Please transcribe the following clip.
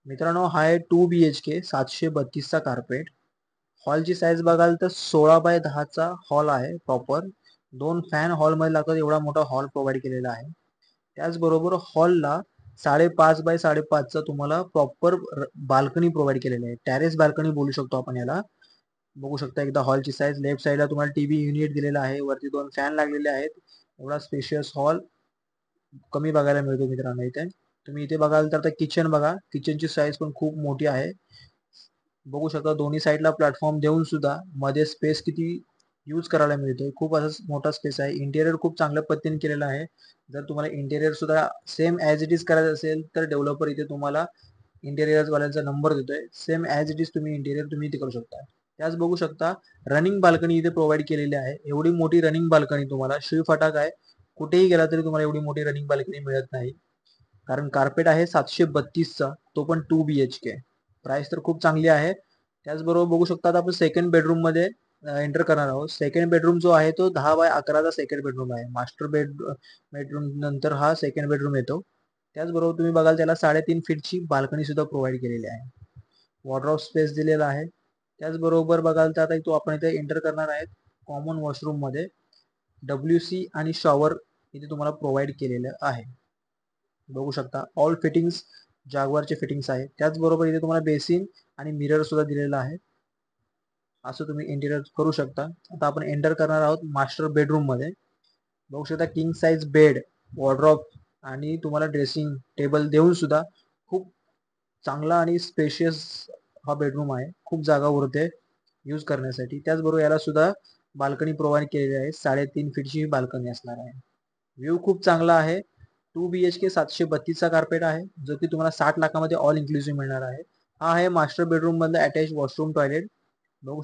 मित्रांनो, हा आहे 2 BHK 732चा कार्पेट. हॉलची साईज बघाल तर 16x10चा हॉल आहे प्रॉपर. 2 फॅन हॉलमध्ये लागतात एवढा मोठा हॉल प्रोव्हाइड केलेला आहे. त्याचबरोबर हॉलला 5.5x5.5चा तुम्हाला प्रॉपर बाल्कनी प्रोव्हाइड केलेली आहे. टॅरेस बाल्कनी बोलू शकतो आपण याला. बघू शकता एकदा हॉलची साईज. लेफ्ट साईडला तुम्हाला टीव्ही युनिट दिलेला आहे. वरती 2 फॅन लागलेले आहेत. एवढा स्पेशियस हॉल कमी बघायला मिळतो मित्रांनो इथे. तुम्ही इथे बघाल तर किचन बघा. किचनची साईज पण खूप मोठी आहे. बघू शकता दोन्ही साईडला प्लॅटफॉर्म देऊन सुद्धा मध्ये स्पेस किती यूज करायला मिळतोय. खूप असा मोठा स्पेस आहे. इंटेरियर खूप चांगल्या पद्धतीने केलेलं आहे. जर तुम्हाला इंटेरियर सुद्धा सेम ॲज इट इज करायचं असेल तर डेव्हलपर इथे तुम्हाला इंटेरियर वाल्यांचा नंबर देतोय. सेम ॲज इट इज तुम्ही इंटेरियर तुम्ही इथे करू शकता. त्याच बघू शकता रनिंग बाल्कनी इथे प्रोव्हाइड केलेली आहे. एवढी मोठी रनिंग बाल्कनी तुम्हाला श्रीफाटक आहे. कुठेही गेला तरी तुम्हाला एवढी मोठी रनिंग बाल्कनी मिळत नाही. कारण कार्पेट आहे 732चा, तो पण 2 BHK. प्राइस तर खूप चांगली आहे. त्याचबरोबर बघू शकता आता आपण सेकंड बेडरूम मध्ये एंटर करणार आहोत. सेकंड बेडरूम जो आहे तो 10x11चा सेकंड बेडरूम आहे. मास्टर बेडरूम नंतर हा सेकंड बेडरूम येतो. त्याचबरोबर तुम्ही बघाल त्याला 3.5 फीटची बाल्कनी सुद्धा प्रोव्हाइड केलेली आहे. वॉर्डरोब स्पेस दिलेला आहे. त्याचबरोबर बघाल तर आता तो आपण इथे एंटर करणार आहेत कॉमन वॉशरूम मध्ये. WC आणि शॉवर इथे तुम्हाला प्रोव्हाइड केलेलं आहे. बघू शकता ऑल फिटिंग्स जागवारचे फिटिंग्स आहे. त्याचबरोबर इथे तुम्हाला बेसिन आणि मिरर सुद्धा दिलेला आहे. असं तुम्ही इंटिरियर करू शकता. आता आपण एंटर करणार आहोत मास्टर बेडरूम मध्ये. बघू शकता किंग साइज बेड, वॉर्डरोब आणि तुम्हाला ड्रेसिंग टेबल देऊन सुद्धा खूप चांगला आणि स्पेशियस हा बेडरूम आहे. खूप जागा उरते यूज करण्यासाठी. त्याचबरोबर याला सुद्धा बाल्कनी प्रोव्हाइड केलेली आहे. 3.5 फीटची बाल्कनी असणार आहे. व्ह्यू खूप चांगला आहे. 2 BHK 732चा कार्पेट आहे जो की तुम्हाला 60 लाखामध्ये ऑल इन्क्लुसिव्ह मिळणार आहे. हा आहे मास्टर बेडरूम मधला अटॅच वॉशरूम टॉयलेट. बघू